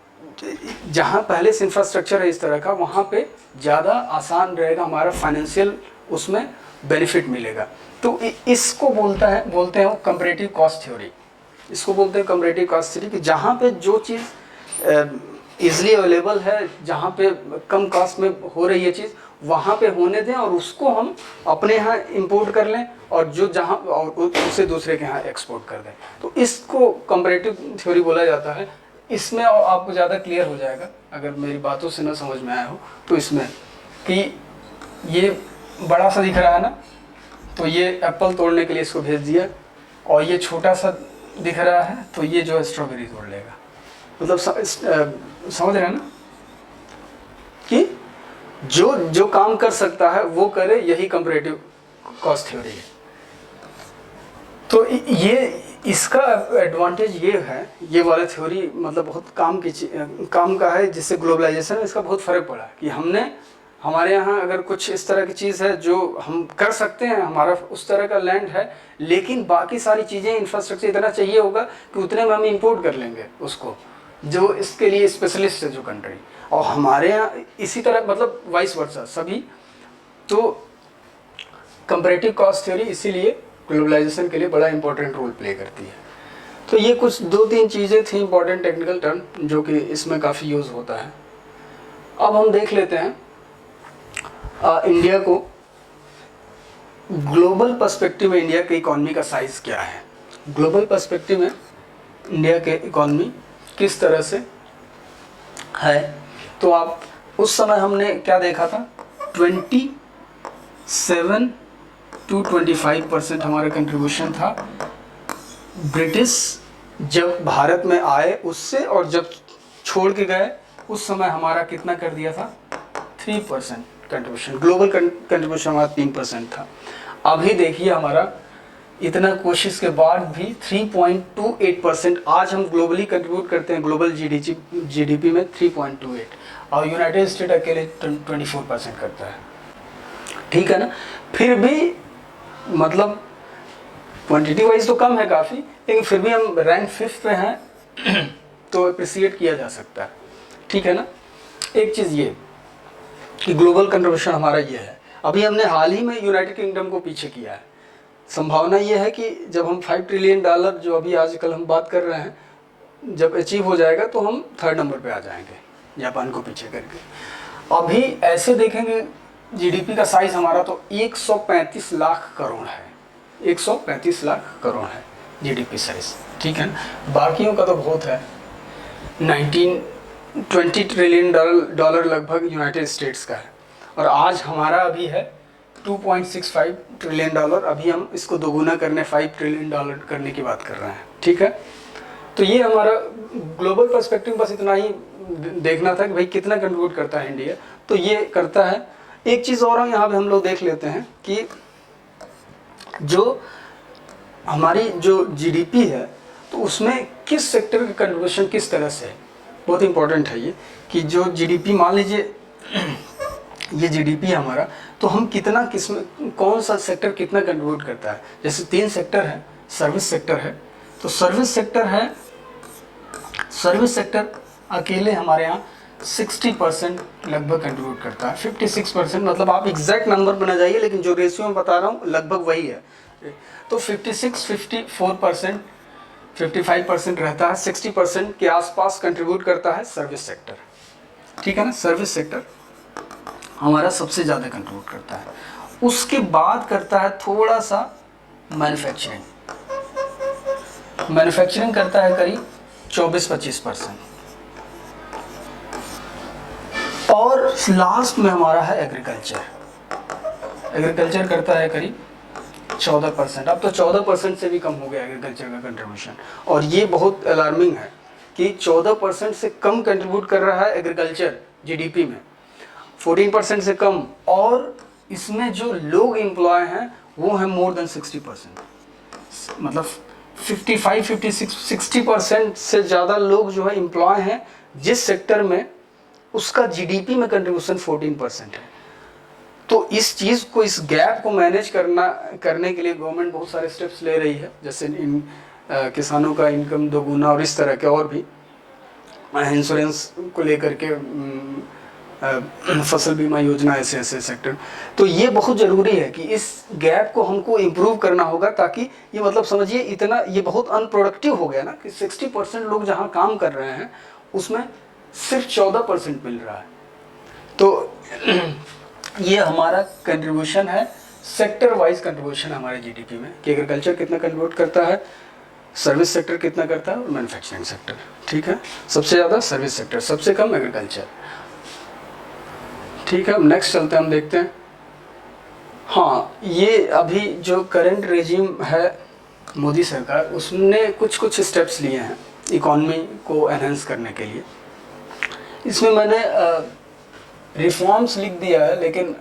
जहाँ पहले से इंफ्रास्ट्रक्चर है इस तरह का, वहाँ पे ज़्यादा आसान रहेगा, हमारा फाइनेंशियल उसमें बेनिफिट मिलेगा। तो इसको बोलते हैं वो कंपैरेटिव कॉस्ट थ्योरी। इसको बोलते हैं कंपैरेटिव कॉस्ट थ्योरी कि जहाँ पे जो चीज़ इजीली अवेलेबल है, जहाँ पे कम कॉस्ट में हो रही है चीज़, वहाँ पे होने दें और उसको हम अपने यहाँ इंपोर्ट कर लें, और जो जहाँ और उसे दूसरे के यहाँ एक्सपोर्ट कर दें। तो इसको कंपैरेटिव थ्योरी बोला जाता है। इसमें आपको ज़्यादा क्लियर हो जाएगा अगर मेरी बातों से ना समझ में आया हो तो, इसमें कि ये बड़ा सा दिख रहा है ना, तो ये एप्पल तोड़ने के लिए इसको भेज दिया, और ये छोटा सा दिख रहा है तो ये जो है स्ट्रॉबेरी तोड़ लेगा। मतलब समझ रहे हैं ना कि जो काम कर सकता है वो करे, यही कंपैरेटिव कॉस्ट थ्योरी है। तो ये इसका एडवांटेज ये है, ये वाला थ्योरी मतलब बहुत काम का है, जिससे ग्लोबलाइजेशन में इसका बहुत फ़र्क पड़ा कि हमारे यहाँ अगर कुछ इस तरह की चीज़ है जो हम कर सकते हैं, हमारा उस तरह का लैंड है, लेकिन बाकी सारी चीज़ें इंफ्रास्ट्रक्चर इतना चाहिए होगा कि उतने में हम इंपोर्ट कर लेंगे उसको, जो इसके लिए स्पेशलिस्ट है जो कंट्री। और हमारे यहाँ इसी तरह मतलब वाइस वर्सा सभी। तो कंपैरेटिव कॉस्ट थ्योरी इसीलिए ग्लोबलाइजेशन के लिए बड़ा इंपॉर्टेंट रोल प्ले करती है। तो ये कुछ 2-3 चीज़ें थी इंपॉर्टेंट टेक्निकल टर्म जो कि इसमें काफ़ी यूज़ होता है। अब हम देख लेते हैं इंडिया को ग्लोबल पर्सपेक्टिव में इंडिया के इकॉनमी का साइज़ क्या है। ग्लोबल पर्सपेक्टिव में इंडिया के इकॉनमी किस तरह से है। तो आप उस समय हमने क्या देखा था, 27 to 25% हमारा कंट्रीब्यूशन था ब्रिटिश जब भारत में आए उससे, और जब छोड़ के गए उस समय हमारा कितना कर दिया था, 3% कंट्रीब्यूशन। ग्लोबल कंट्रीब्यूशन हमारा 3% था। अभी देखिए हमारा इतना कोशिश के बाद भी 3.28%। आज हम ग्लोबली कंट्रीब्यूट करते हैं ग्लोबल जीडीपी में 3.28, और यूनाइटेड स्टेट अकेले 24% करता है। ठीक है ना। फिर भी मतलब क्वांटिटी वाइज तो कम है काफ़ी, लेकिन फिर भी हम रैंक 5th पे हैं तो अप्रिसिएट किया जा सकता है। ठीक है ना। एक चीज़ ये कि ग्लोबल कंट्रीब्यूशन हमारा ये है। अभी हमने हाल ही में यूनाइटेड किंगडम को पीछे किया है। संभावना ये है कि जब हम $5 ट्रिलियन जो अभी आजकल हम बात कर रहे हैं, जब अचीव हो जाएगा तो हम 3rd नंबर पे आ जाएंगे जापान को पीछे करके। अभी ऐसे देखेंगे जीडीपी का साइज हमारा तो 135 लाख करोड़ है, 135 लाख करोड़ है जीडीपी साइज। ठीक है ना। बाकियों का तो बहुत है, 20 ट्रिलियन डॉलर लगभग यूनाइटेड स्टेट्स का है, और आज हमारा अभी है 2.65 ट्रिलियन डॉलर। अभी हम इसको दोगुना करने $5 ट्रिलियन करने की बात कर रहे हैं। ठीक है। तो ये हमारा ग्लोबल पर्सपेक्टिव बस इतना ही देखना था कि भाई कितना कंट्रीब्यूट करता है इंडिया, तो ये करता है। एक चीज़ और यहाँ पे हम लोग देख लेते हैं कि जो हमारी जो जीडीपी है तो उसमें किस सेक्टर का कंट्रीब्यूशन किस तरह से है, बहुत इंपॉर्टेंट है ये कि जो जीडीपी, मान लीजिए ये जीडीपी है हमारा, तो हम कितना किसमें कौन सा सेक्टर कितना कंट्रीब्यूट करता है। जैसे 3 सेक्टर है, सर्विस सेक्टर है, तो सर्विस सेक्टर अकेले हमारे यहाँ 60% लगभग कंट्रीब्यूट करता है, 56%, मतलब आप एग्जैक्ट नंबर पर ना जाइए, लेकिन जो रेशियो मैं बता रहा हूँ लगभग वही है। तो 54% 55% रहता है, 60% के आसपास कंट्रीब्यूट करता है सर्विस सेक्टर, ठीक है ना। सर्विस सेक्टर हमारा सबसे ज़्यादा कंट्रीब्यूट करता है। उसके बाद करता है थोड़ा सा मैन्युफैक्चरिंग करता है करीब 24-25%, और लास्ट में हमारा है एग्रीकल्चर करता है करीब 14%। अब तो 14% से भी कम हो गया एग्रीकल्चर का कंट्रीब्यूशन, और ये बहुत अलार्मिंग है कि 14% से कम कंट्रीब्यूट कर रहा है एग्रीकल्चर जीडीपी में, 14% से कम, और इसमें जो लोग एम्प्लॉय हैं वो है मोर देन 60%, मतलब 55-56-60% से ज़्यादा लोग जो है एम्प्लॉय हैं जिस सेक्टर में, उसका जीडीपी में कंट्रीब्यूशन 14% है। तो इस चीज़ को, इस गैप को मैनेज करने के लिए गवर्नमेंट बहुत सारे स्टेप्स ले रही है, जैसे इन किसानों का इनकम दोगुना और इस तरह के, और भी इंश्योरेंस को लेकर के फसल बीमा योजना, ऐसे सेक्टर। तो ये बहुत ज़रूरी है कि इस गैप को हमको इम्प्रूव करना होगा, ताकि ये मतलब समझिए इतना ये बहुत अनप्रोडक्टिव हो गया ना कि 60% लोग जहाँ काम कर रहे हैं उसमें सिर्फ 14% मिल रहा है। तो ये हमारा कंट्रीब्यूशन है, सेक्टर वाइज कंट्रीब्यूशन हमारे जीडीपी में, कि एग्रीकल्चर कितना कंट्रीब्यूट करता है, सर्विस सेक्टर कितना करता है, और मैन्युफैक्चरिंग सेक्टर, ठीक है। सबसे ज़्यादा सर्विस सेक्टर, सबसे कम एग्रीकल्चर, ठीक है। अब नेक्स्ट चलते हैं, हम देखते हैं। हाँ, ये अभी जो करंट रेजिम है मोदी सरकार, उसने कुछ स्टेप्स लिए हैं इकॉनमी को एनहेंस करने के लिए। इसमें मैंने रिफॉर्म्स लिख दिया है, लेकिन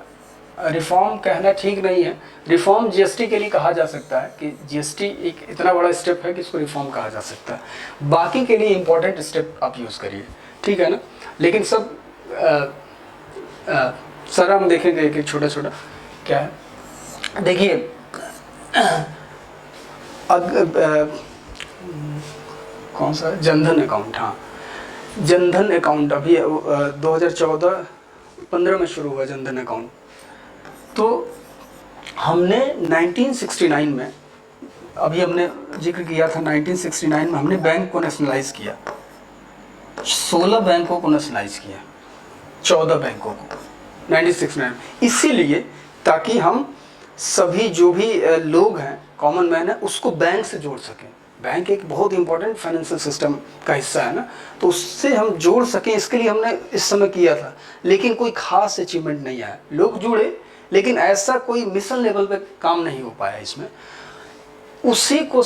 रिफॉर्म कहना ठीक नहीं है। रिफॉर्म जीएसटी के लिए कहा जा सकता है कि जीएसटी एक इतना बड़ा स्टेप है कि इसको रिफॉर्म कहा जा सकता है। बाकी के लिए इम्पोर्टेंट स्टेप आप यूज़ करिए, ठीक है ना। लेकिन सब सर हम देखेंगे एक एक छोटा क्या है। देखिए कौन सा जनधन अकाउंट, हाँ जनधन अकाउंट अभी 2014-15 में शुरू हुआ जनधन अकाउंट। तो हमने 1969 में, अभी हमने जिक्र किया था 1969 में हमने बैंक को नेशनलाइज किया, 16 बैंकों को नेशनलाइज किया, 14 बैंकों को 1969, इसीलिए ताकि हम सभी जो भी लोग हैं, कॉमन मैन है, उसको बैंक से जोड़ सकें। बैंक एक बहुत इंपॉर्टेंट फाइनेंशियल सिस्टम का हिस्सा है ना, तो उससे हम जोड़ सकें, इसके लिए हमने इस समय किया था। लेकिन कोई खास अचीवमेंट नहीं आया, लोग जुड़े लेकिन ऐसा कोई मिशन लेवल पे काम नहीं हो पाया इसमें। उसी को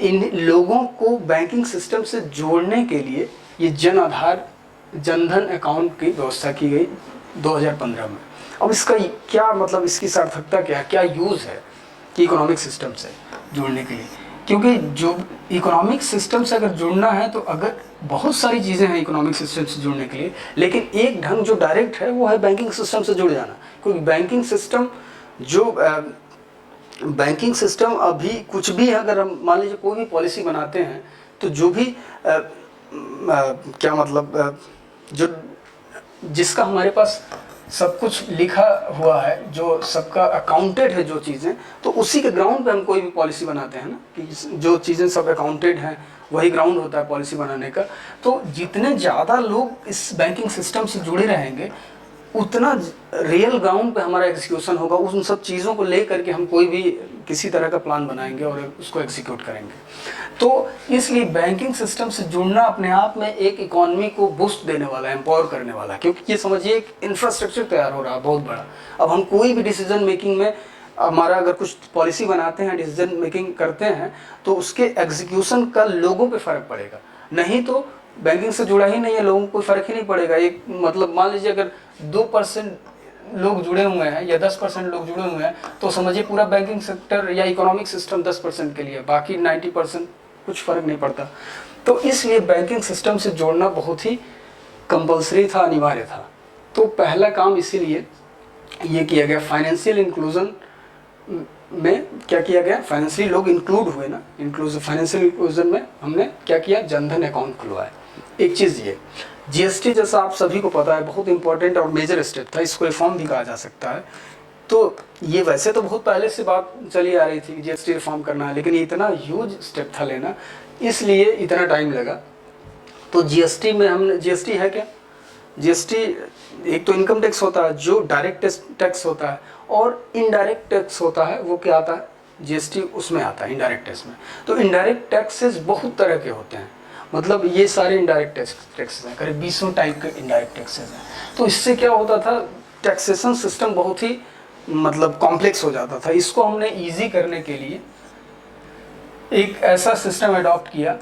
इन लोगों को बैंकिंग सिस्टम से जोड़ने के लिए ये जन आधार जनधन अकाउंट की व्यवस्था की गई 2015 में। अब इसका क्या मतलब, इसकी सार्थकता क्या यूज़ है कि इकोनॉमिक सिस्टम से जुड़ने के लिए, क्योंकि जो इकोनॉमिक सिस्टम से अगर जुड़ना है तो अगर बहुत सारी चीज़ें हैं इकोनॉमिक सिस्टम से जुड़ने के लिए, लेकिन एक ढंग जो डायरेक्ट है वो है बैंकिंग सिस्टम से जुड़ जाना। क्योंकि बैंकिंग सिस्टम अभी कुछ भी है, अगर हम मान लीजिए कोई भी पॉलिसी बनाते हैं तो जो भी क्या मतलब जो जिसका हमारे पास सब कुछ लिखा हुआ है, जो सबका अकाउंटेड है जो चीज़ें, तो उसी के ग्राउंड पे हम कोई भी पॉलिसी बनाते हैं ना, कि जो चीज़ें सब अकाउंटेड हैं वही ग्राउंड होता है पॉलिसी बनाने का। तो जितने ज़्यादा लोग इस बैंकिंग सिस्टम से जुड़े रहेंगे उतना रियल ग्राउंड पे हमारा एग्जीक्यूशन होगा। उन सब चीज़ों को ले करके हम कोई भी किसी तरह का प्लान बनाएंगे और उसको एग्जीक्यूट करेंगे। तो इसलिए बैंकिंग सिस्टम से जुड़ना अपने आप में एक इकॉनमी को बूस्ट देने वाला है, एम्पावर करने वाला है, क्योंकि ये समझिए एक इंफ्रास्ट्रक्चर तैयार हो रहा है बहुत बड़ा। अब हम कोई भी डिसीजन मेकिंग में हमारा अगर कुछ पॉलिसी बनाते हैं, डिसीजन मेकिंग करते हैं, तो उसके एग्जीक्यूशन का लोगों पे फ़र्क पड़ेगा। नहीं तो बैंकिंग से जुड़ा ही नहीं है, लोगों को कोई फ़र्क ही नहीं पड़ेगा। एक मतलब मान लीजिए अगर 2% लोग जुड़े हुए हैं या 10% लोग जुड़े हुए हैं, तो समझिए पूरा बैंकिंग सेक्टर या इकोनॉमिक सिस्टम 10% के लिए, बाकी 90% कुछ फ़र्क नहीं पड़ता। तो इसलिए बैंकिंग सिस्टम से जोड़ना बहुत ही कंपल्सरी था, अनिवार्य था। तो पहला काम इसीलिए ये किया गया। फाइनेंशियल इंक्लूजन में क्या किया गया, फाइनेंशियली लोग इंक्लूड हुए ना, इंक्लूसिव फाइनेंशियल इंक्लूजन में हमने क्या किया, जनधन अकाउंट खुलवाया। एक चीज़ ये जीएसटी जैसा आप सभी को पता है बहुत इंपॉर्टेंट और मेजर स्टेप था, इसको रिफॉर्म भी कहा जा सकता है। तो ये वैसे तो बहुत पहले से बात चली आ रही थी जीएसटी रिफॉर्म करना है, लेकिन ये इतना ह्यूज स्टेप था लेना, इसलिए इतना टाइम लगा। तो जीएसटी में हमने, जीएसटी है क्या, जीएसटी एक तो इनकम टैक्स होता है जो डायरेक्ट टैक्स होता है, और इनडायरेक्ट टैक्स होता है वो क्या आता है, जीएसटी उसमें आता है इनडायरेक्ट टैक्स में। तो इनडायरेक्ट टैक्सेस बहुत तरह के होते हैं, मतलब ये सारे इनडायरेक्ट टैक्सेस हैं, करीब 20 टाइप के इनडायरेक्ट टैक्सेस हैं। तो इससे क्या होता था, टैक्सेशन सिस्टम बहुत ही मतलब कॉम्प्लेक्स हो जाता था। इसको हमने ईजी करने के लिए एक ऐसा सिस्टम अडॉप्ट किया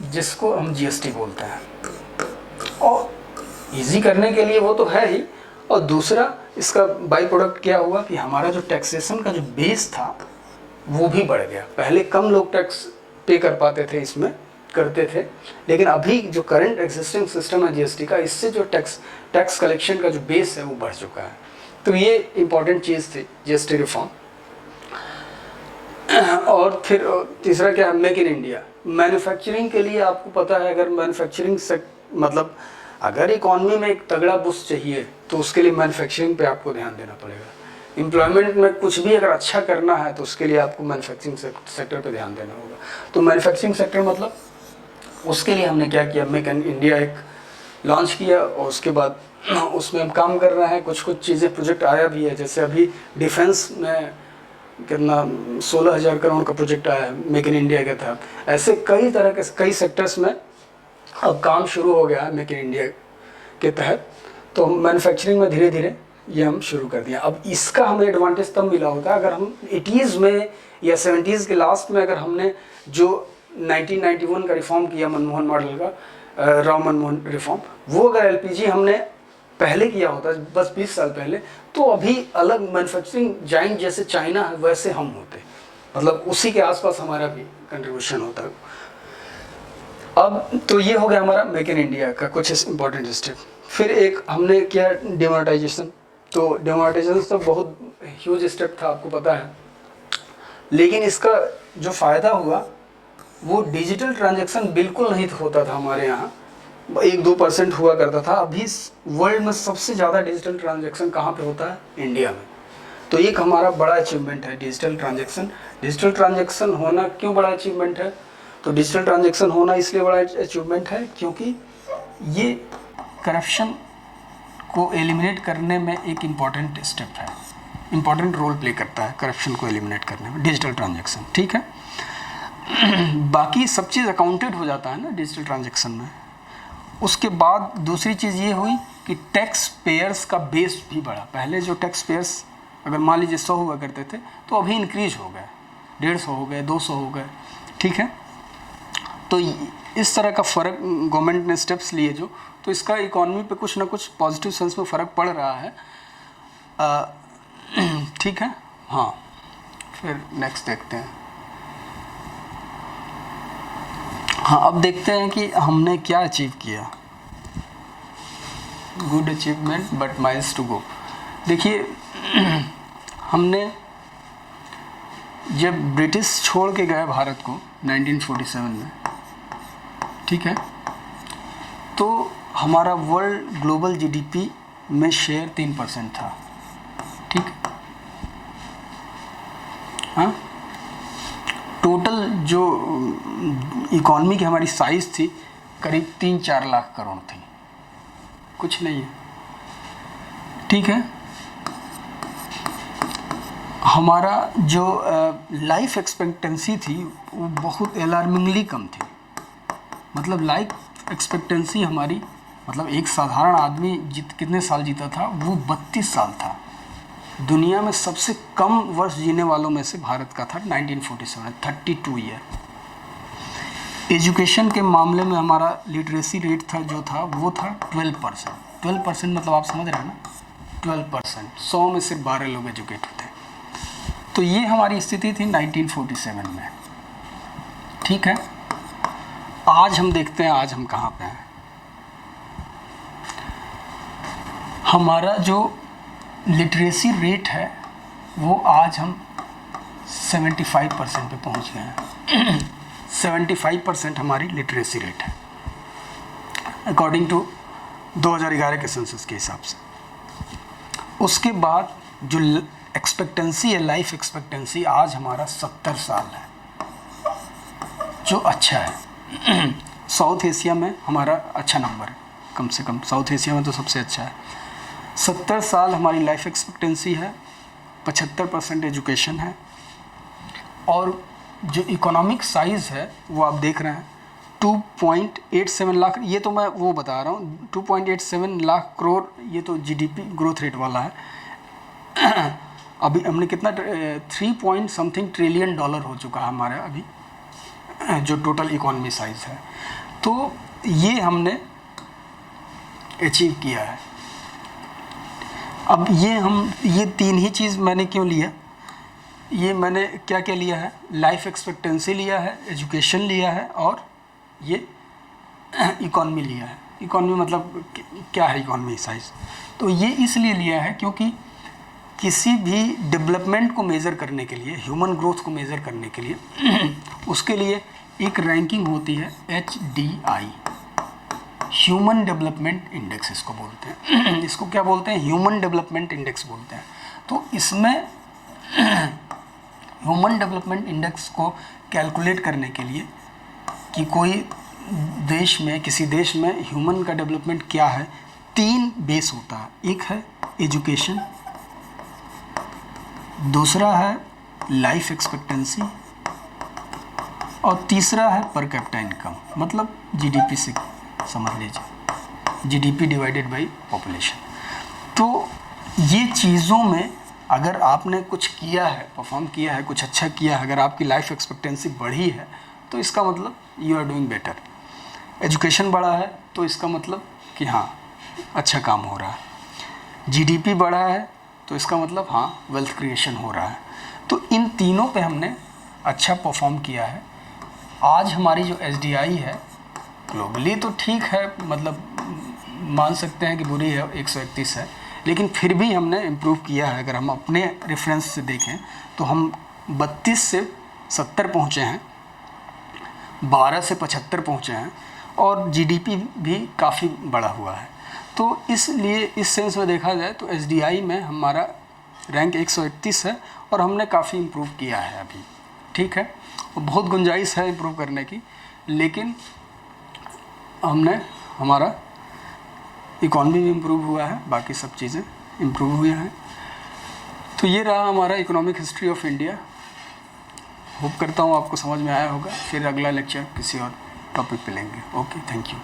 जिसको हम जीएसटी बोलते हैं। और इजी करने के लिए वो तो है ही, और दूसरा इसका बाई प्रोडक्ट क्या हुआ कि हमारा जो टैक्सेशन का जो बेस था वो भी बढ़ गया। पहले कम लोग टैक्स पे कर पाते थे, इसमें करते थे, लेकिन अभी जो करंट एग्जिस्टिंग सिस्टम है जीएसटी का, इससे जो टैक्स कलेक्शन का जो बेस है वो बढ़ चुका है। तो ये इंपॉर्टेंट चीज़ थी जीएसटी रिफॉर्म। और फिर तीसरा क्या है, मेक इन इंडिया। मैन्युफैक्चरिंग के लिए आपको पता है, अगर मैन्युफैक्चरिंग से मतलब अगर इकॉनमी में एक तगड़ा बूस्ट चाहिए तो उसके लिए मैन्युफैक्चरिंग पे आपको ध्यान देना पड़ेगा। एम्प्लॉयमेंट में कुछ भी अगर अच्छा करना है तो उसके लिए आपको मैन्युफैक्चरिंग सेक्टर पे ध्यान देना होगा। तो मैन्युफैक्चरिंग सेक्टर मतलब उसके लिए हमने क्या किया, मेक इन इंडिया एक लॉन्च किया, और उसके बाद उसमें हम काम कर रहे हैं। कुछ चीज़ें प्रोजेक्ट आया भी है, जैसे अभी डिफेंस में कितना 16,000 करोड़ का प्रोजेक्ट आया है मेक इन इंडिया के तहत। ऐसे कई तरह के कई सेक्टर्स में अब काम शुरू हो गया है मेक इन इंडिया के तहत। तो मैन्युफैक्चरिंग में धीरे धीरे ये हम शुरू कर दिया। अब इसका हमें एडवांटेज तब मिला होता अगर हम 80s में या 70s के लास्ट में अगर हमने जो 1991 का रिफॉर्म किया मनमोहन मॉडल का, राव मनमोहन रिफॉर्म, वो अगर एलपीजी हमने पहले किया होता बस 20 साल पहले, तो अभी अलग मैन्युफैक्चरिंग जाइंट जैसे चाइना है वैसे हम होते, मतलब उसी के आसपास हमारा भी कंट्रीब्यूशन होता है। अब तो ये हो गया हमारा मेक इन इंडिया का कुछ इंपॉर्टेंट स्टेप। फिर एक हमने किया डिमोनेटाइजेशन। तो डिमोनेटाइजेशन तो बहुत ह्यूज स्टेप था, आपको पता है, लेकिन इसका जो फ़ायदा हुआ वो डिजिटल ट्रांजैक्शन बिल्कुल नहीं होता था हमारे यहाँ, 1-2% हुआ करता था। अभी वर्ल्ड में सबसे ज़्यादा डिजिटल ट्रांजैक्शन कहाँ पे होता है, इंडिया में। तो एक हमारा बड़ा अचीवमेंट है डिजिटल ट्रांजैक्शन। डिजिटल ट्रांजैक्शन होना क्यों बड़ा अचीवमेंट है, तो डिजिटल ट्रांजैक्शन होना इसलिए बड़ा अचीवमेंट है क्योंकि ये करप्शन को एलिमिनेट करने में एक इम्पॉर्टेंट स्टेप है, इम्पॉर्टेंट रोल प्ले करता है करप्शन को एलिमिनेट करने में डिजिटल ट्रांजैक्शन, ठीक है। बाकी सब चीज़ अकाउंटेड हो जाता है ना डिजिटल ट्रांजैक्शन में। उसके बाद दूसरी चीज़ ये हुई कि टैक्स पेयर्स का बेस भी बढ़ा। पहले जो टैक्स पेयर्स अगर मान लीजिए 100 हुआ करते थे, तो अभी इंक्रीज हो गए, 150 हो गए, 200 हो गए, ठीक है। तो इस तरह का फ़र्क गवर्नमेंट ने स्टेप्स लिए जो, तो इसका इकॉनमी पे कुछ ना कुछ पॉजिटिव सेंस में फ़र्क पड़ रहा है, ठीक है। हाँ, फिर नेक्स्ट देखते हैं। हाँ, अब देखते हैं कि हमने क्या अचीव किया। Good achievement but miles to go. देखिए, हमने जब ब्रिटिश छोड़ के गए भारत को 1947 में, ठीक है, तो हमारा वर्ल्ड ग्लोबल जीडीपी में शेयर 3% था, ठीक। हाँ, टोटल जो इकॉनमी की हमारी साइज़ थी करीब 3-4 लाख करोड़ थी, कुछ नहीं है, ठीक है। हमारा जो लाइफ एक्सपेक्टेंसी थी वो बहुत अलार्मिंगली कम थी। मतलब लाइफ एक्सपेक्टेंसी हमारी, मतलब एक साधारण आदमी कितने साल जीता था, वो 32 साल था, दुनिया में सबसे कम वर्ष जीने वालों में से भारत का था 1947, 32 ईयर। एजुकेशन के मामले में हमारा लिटरेसी रेट था जो था वो था 12%। 12% मतलब आप समझ रहे हैं ना, 12%। 100 में सिर्फ 12 लोग एजुकेट होते हैं। तो ये हमारी स्थिति थी 1947 में। ठीक है, आज हम देखते हैं आज हम कहाँ पे हैं। हमारा जो लिटरेसी रेट है वो आज हम 75% पे पहुँच गए हैं। 75% हमारी लिटरेसी रेट है अकॉर्डिंग टू 2011 के सेंसस के हिसाब से। उसके बाद जो एक्सपेक्टेंसी है, लाइफ एक्सपेक्टेंसी, आज हमारा 70 साल है, जो अच्छा है। साउथ एशिया में हमारा अच्छा नंबर है, कम से कम साउथ एशिया में तो सबसे अच्छा है। 70 साल हमारी लाइफ एक्सपेक्टेंसी है, 75% एजुकेशन है, और जो इकोनॉमिक साइज़ है वो आप देख रहे हैं 2.87 लाख। ये तो मैं वो बता रहा हूँ, 2.87 लाख करोड़, ये तो जीडीपी ग्रोथ रेट वाला है। अभी हमने कितना 3 ट्रिलियन डॉलर हो चुका है हमारा अभी जो टोटल इकोनॉमी साइज़ है। तो ये हमने अचीव किया है। अब ये तीन ही चीज़ मैंने क्यों लिया, ये मैंने क्या क्या लिया है, लाइफ एक्सपेक्टेंसी लिया है, एजुकेशन लिया है, और ये इकॉनमी लिया है। इकॉनमी मतलब क्या है इकॉनमी साइज़, तो ये इसलिए लिया है क्योंकि किसी भी डेवलपमेंट को मेज़र करने के लिए, ह्यूमन ग्रोथ को मेज़र करने के लिए उसके लिए एक रैंकिंग होती है HDI, ह्यूमन डेवलपमेंट इंडेक्स इसको बोलते हैं। इसको क्या बोलते हैं, ह्यूमन डेवलपमेंट इंडेक्स बोलते हैं। तो इसमें ह्यूमन डेवलपमेंट इंडेक्स को कैलकुलेट करने के लिए कि कोई देश में, किसी देश में ह्यूमन का डेवलपमेंट क्या है, 3 बेस होता है। एक है एजुकेशन, दूसरा है लाइफ एक्सपेक्टेंसी, और तीसरा है पर कैपिटा इनकम, मतलब जीडीपी से समझ लीजिए, जीडीपी डिवाइडेड बाय पॉपुलेशन। तो ये चीज़ों में अगर आपने कुछ किया है, परफॉर्म किया है, कुछ अच्छा किया है, अगर आपकी लाइफ एक्सपेक्टेंसी बढ़ी है तो इसका मतलब you are doing better. Education बढ़ा है तो इसका मतलब कि हाँ अच्छा काम हो रहा है। जीडीपी बढ़ा है तो इसका मतलब हाँ वेल्थ क्रिएशन हो रहा है। तो इन तीनों पे हमने अच्छा परफॉर्म किया है। आज हमारी जो HDI है ग्लोबली तो ठीक है, मतलब मान सकते हैं कि बुरी है, 131 है, लेकिन फिर भी हमने इम्प्रूव किया है। अगर हम अपने रेफरेंस से देखें तो हम 32 से 70 पहुँचे हैं, 12 से 75 पहुँचे हैं, और जीडीपी भी काफ़ी बढ़ा हुआ है। तो इसलिए इस सेंस में देखा जाए तो HDI में हमारा रैंक 131 है, और हमने काफ़ी इम्प्रूव किया है अभी। ठीक है, और बहुत गुंजाइश है इम्प्रूव करने की, लेकिन हमारा इकॉनमी भी इम्प्रूव हुआ है, बाकी सब चीज़ें इम्प्रूव हुई हैं। तो ये रहा हमारा economic history of India. Hope करता हूँ आपको समझ में आया होगा। फिर अगला लेक्चर किसी और टॉपिक पे लेंगे। Okay, thank you.